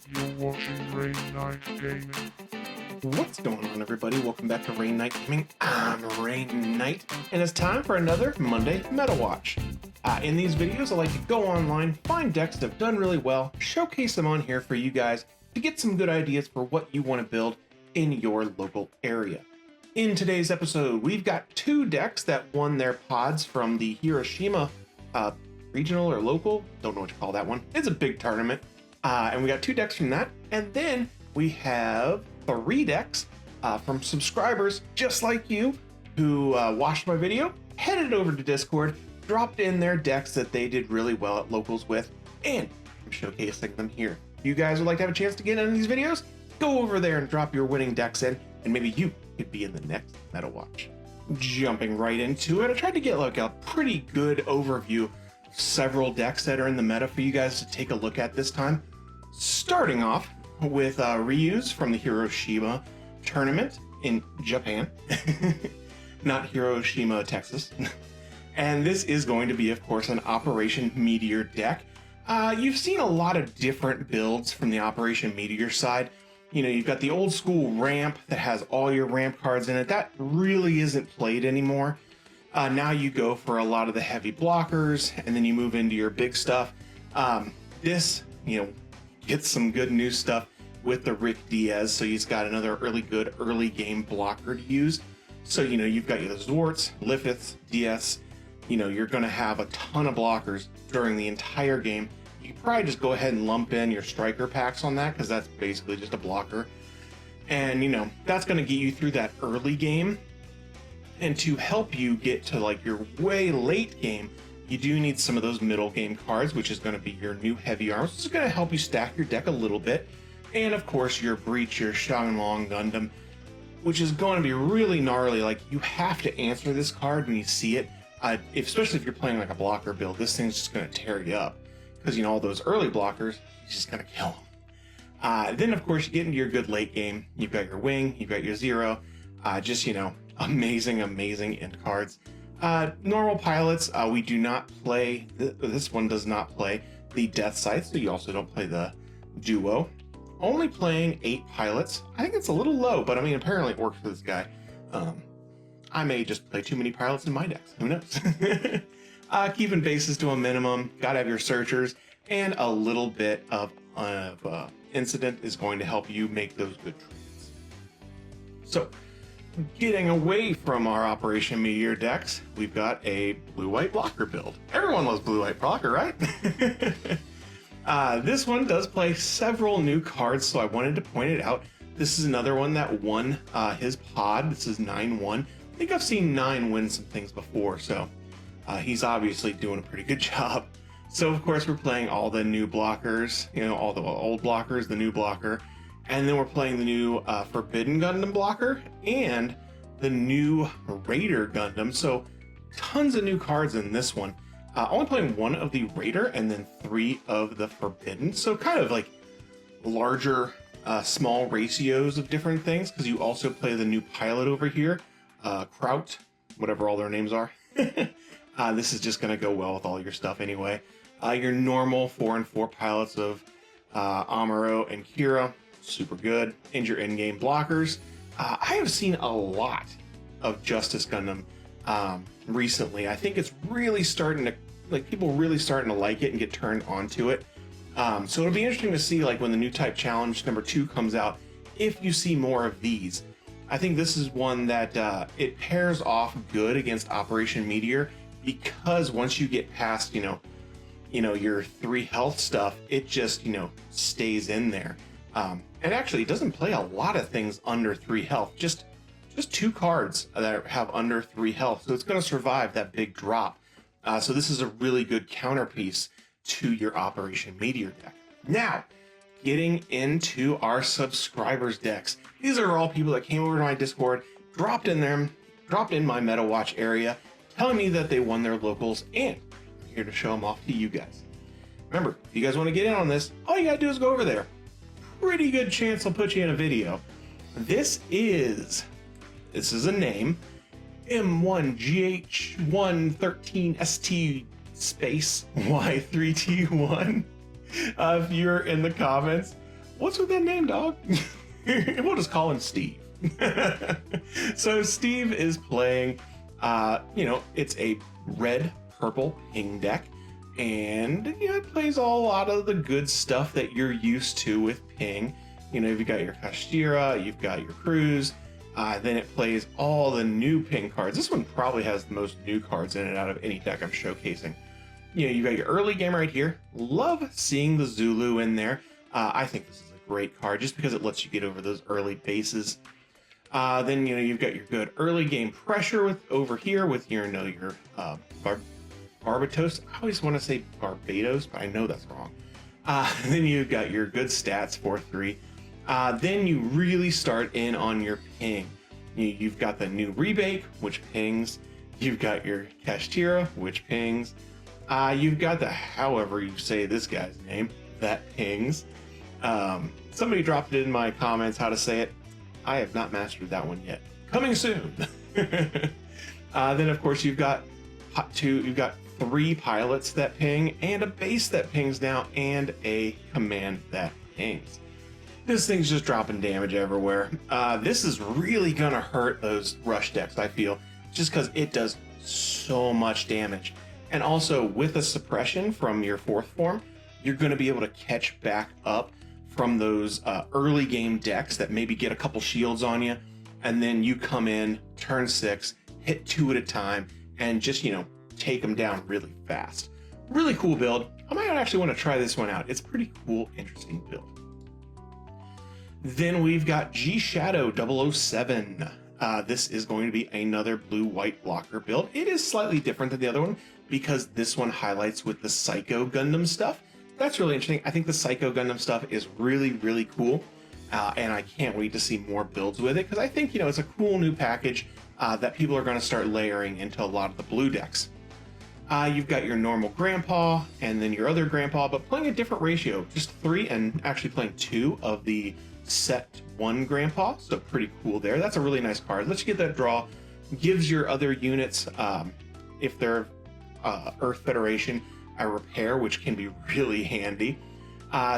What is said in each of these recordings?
You're watching Rain Knight Gaming. What's going on, everybody? Welcome back to Rain Knight Gaming. I'm Rain Knight, and it's time for another Monday Meta Watch. In these videos, I like to go online, find decks that have done really well, showcase them on here for you guys to get some good ideas for what you want to build in your local area. In today's episode, we've got two decks that won their pods from the Hiroshima regional or local, don't know what you call that one. It's a big tournament. And we got two decks from that. And then we have three decks from subscribers just like you who watched my video, headed over to Discord, dropped in their decks that they did really well at locals with, and I'm showcasing them here. If you guys would like to have a chance to get in these videos, go over there and drop your winning decks in, and maybe you could be in the next Meta Watch. Jumping right into it, I tried to get like a pretty good overview of several decks that are in the meta for you guys to take a look at this time. Starting off with Ryu's from the Hiroshima tournament in Japan, not Hiroshima, Texas. And this is going to be, of course, an Operation Meteor deck. You've seen a lot of different builds from the Operation Meteor side. You know, you've got the old school ramp that has all your ramp cards in it. That really isn't played anymore. Now you go for a lot of the heavy blockers, and then you move into your big stuff. This, gets some good new stuff with the Rick Diaz, so he's got another really good early game blocker to use. So, you've got your Zwarts, Lifiths, DS. You're going to have a ton of blockers during the entire game. You can probably just go ahead and lump in your striker packs on that, because that's basically just a blocker. And, that's going to get you through that early game. And to help you get to like your way late game, you do need some of those middle game cards, which is going to be your new heavy arms. This is going to help you stack your deck a little bit. And of course, your Breach, your Shanglong Gundam, which is going to be really gnarly. Like, you have to answer this card when you see it. Especially if you're playing like a blocker build, this thing's just going to tear you up. Because, all those early blockers, he's just going to kill them. Then, of course, you get into your good late game. You've got your Wing, you've got your Zero. Amazing end cards. Normal pilots, we do not play, this one does not play the Death Scythe, so you also don't play the Duo. Only playing 8 pilots. I think it's a little low, but apparently it works for this guy. I may just play too many pilots in my decks, who knows? Keeping bases to a minimum, gotta have your searchers, and a little bit of incident is going to help you make those good trades. So, getting away from our Operation Meteor decks, we've got a blue-white blocker build. Everyone loves blue-white blocker, right? This one does play several new cards, so I wanted to point it out. This is another one that won his pod. This is 9-1. I think I've seen 9 win some things before, so he's obviously doing a pretty good job. So, of course, we're playing all the new blockers, all the old blockers, the new blocker. And then we're playing the new Forbidden Gundam blocker and the new Raider Gundam. So tons of new cards in this one. Only playing 1 of the Raider and then 3 of the Forbidden. So kind of like larger, small ratios of different things, because you also play the new pilot over here, Kraut, whatever all their names are. This is just going to go well with all your stuff anyway. Your normal 4 and 4 pilots of Amuro and Kira. Super good. And your in-game blockers. I have seen a lot of Justice Gundam recently. I think it's really starting to, people really starting to like it and get turned onto it. So it'll be interesting to see, when the new type challenge number 2 comes out, if you see more of these. I think this is one that it pairs off good against Operation Meteor, because once you get past, your 3 health stuff, it just, stays in there. And actually, it doesn't play a lot of things under 3 health, just 2 cards that have under 3 health. So it's going to survive that big drop. So this is a really good counterpiece to your Operation Meteor deck. Now, getting into our subscribers decks. These are all people that came over to my Discord, dropped in my Meta Watch area, telling me that they won their locals, and I'm here to show them off to you guys. Remember, if you guys want to get in on this, all you gotta do is go over there. Pretty good chance I'll put you in a video. This is a name, M1GH113ST space Y3T1. If you're in the comments, What's with that name, dog? We'll just call him Steve. So Steve is playing, it's a red purple ping deck, and it plays a lot of the good stuff that you're used to with ping. You've got your Kashtira, you've got your Cruise, then it plays all the new ping cards. This one probably has the most new cards in it out of any deck I'm showcasing. You've got your early game right here. Love seeing the Zulu in there. I think this is a great card just because it lets you get over those early bases. Then you've got your good early game pressure over here with your Barbatos. I always want to say Barbados, but I know that's wrong. Then you've got your good stats 4-3. Then you really start in on your ping. You've got the new rebake, which pings. You've got your Kashtira, which pings. You've got the, however you say this guy's name, that pings. Somebody dropped it in my comments how to say it. I have not mastered that one yet. Coming soon. Then of course you've got three pilots that ping, and a base that pings now, and a command that pings. This thing's just dropping damage everywhere. This is really gonna hurt those rush decks, I feel, just because it does so much damage. And also with a suppression from your fourth form, you're gonna be able to catch back up from those early game decks that maybe get a couple shields on you, and then you come in turn 6, hit 2 at a time, and just take them down really fast. Really cool build. I might actually want to try this one out. It's a pretty cool, interesting build. Then we've got G Shadow 007. This is going to be another blue-white blocker build. It is slightly different than the other one because this one highlights with the Psycho Gundam stuff. That's really interesting. I think the Psycho Gundam stuff is really, really cool. And I can't wait to see more builds with it because I think, it's a cool new package that people are going to start layering into a lot of the blue decks. You've got your normal grandpa and then your other grandpa, but playing a different ratio, just 3 and actually playing 2 of the set 1 grandpa. So pretty cool there. That's a really nice card. Lets you get that draw, gives your other units, if they're Earth Federation, a repair, which can be really handy.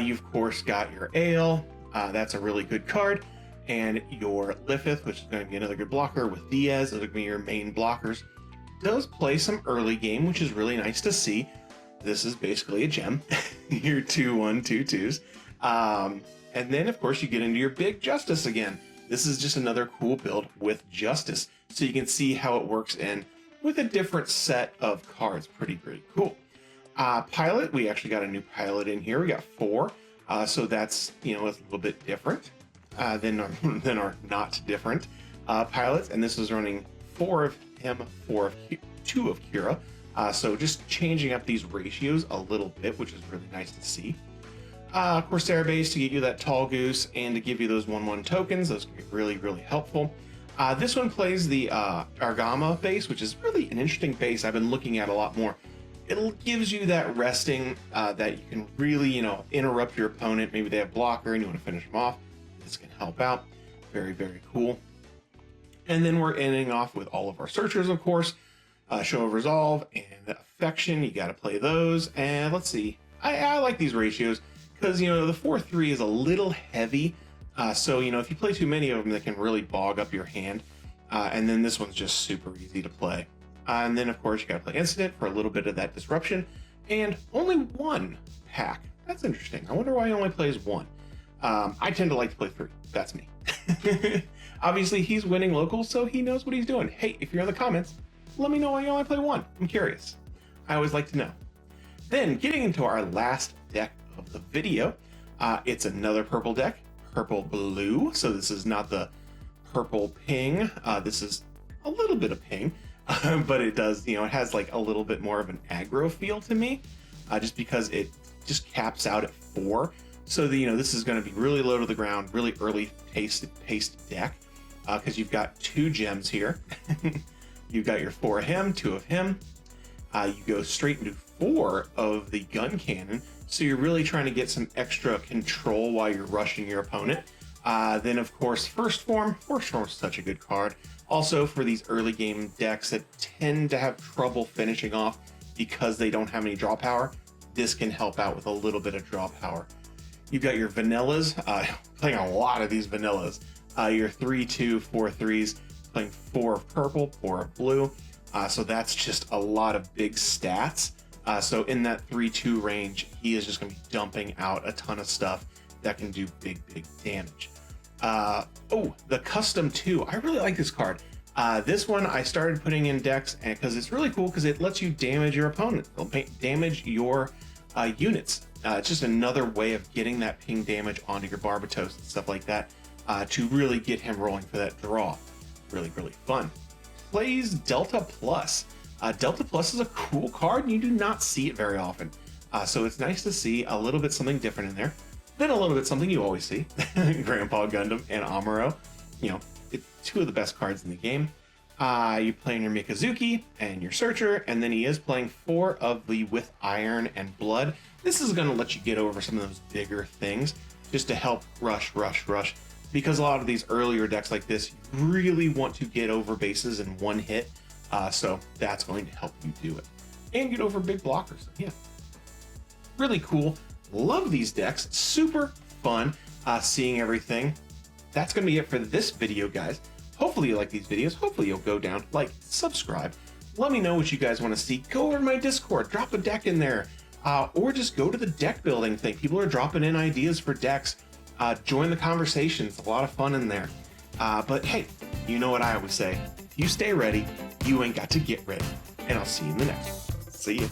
You've of course got your Ale, that's a really good card, and your Lithith, which is going to be another good blocker with Diaz. Those are going to be your main blockers. Does play some early game, which is really nice to see. This is basically a gem. Your 2/1/2/2s. And then of course you get into your big Justice again. This is just another cool build with Justice, so you can see how it works in with a different set of cards. Pretty cool. Pilot, we actually got a new pilot in here. We got 4, so that's a little bit different than our not different pilots. And this is running 4 of him, 2 of Kira. So just changing up these ratios a little bit, which is really nice to see. Corsair base to get you that tall goose and to give you those 1/1 tokens. Those can be really, really helpful. This one plays the Argama base, which is really an interesting base I've been looking at a lot more. It gives you that resting that you can really, interrupt your opponent. Maybe they have blocker and you want to finish them off. This can help out. Very, very cool. And then we're ending off with all of our searchers, of course. Show of Resolve and Affection. You got to play those. And let's see. I like these ratios because, the 4/3 is a little heavy. So, if you play too many of them, they can really bog up your hand. And then this one's just super easy to play. And then, of course, you got to play Incident for a little bit of that disruption. And only 1 pack. That's interesting. I wonder why he only plays 1. I tend to like to play 3. That's me. Obviously, he's winning local, so he knows what he's doing. Hey, if you're in the comments, let me know why you only play 1. I'm curious. I always like to know. Then, getting into our last deck of the video, it's another purple deck. Purple-blue. So this is not the purple ping. This is a little bit of ping. But it does, it has like a little bit more of an aggro feel to me, just because it just caps out at 4. So this is going to be really low to the ground, really early paced deck, because you've got 2 gems here. You've got your 4 of him, 2 of him. You go straight into 4 of the gun cannon, so you're really trying to get some extra control while you're rushing your opponent. Then of course, First Form is such a good card. Also for these early game decks that tend to have trouble finishing off because they don't have any draw power, this can help out with a little bit of draw power. You've got your vanillas, playing a lot of these vanillas. Your 3-2, 4-3s, playing 4 of purple, 4 of blue. So that's just a lot of big stats. So in that 3-2 range, he is just going to be dumping out a ton of stuff that can do big damage. Oh, the custom 2. I really like this card. This one I started putting in decks because it's really cool because it lets you damage your opponent. It'll damage your units. It's just another way of getting that ping damage onto your Barbatos and stuff like that to really get him rolling for that draw. Really fun. Plays Delta Plus. Delta Plus is a cool card and you do not see it very often. So it's nice to see a little bit something different in there. Then a little bit something you always see. Grandpa Gundam and Amuro. You know, it's 2 of the best cards in the game. You're playing your Mikazuki and your Searcher, and then he is playing 4 of the With Iron and Blood. This is going to let you get over some of those bigger things just to help rush. Because a lot of these earlier decks like this, you really want to get over bases in one hit. So that's going to help you do it. And get over big blockers. Yeah. Really cool. Love these decks. Super fun seeing everything. That's going to be it for this video, guys. Hopefully you like these videos. Hopefully you'll go down, like, subscribe. Let me know what you guys want to see. Go over to my Discord, drop a deck in there, or just go to the deck building thing. People are dropping in ideas for decks. Join the conversation. It's a lot of fun in there. But hey, you know what I always say. If you stay ready, you ain't got to get ready. And I'll see you in the next one. See ya.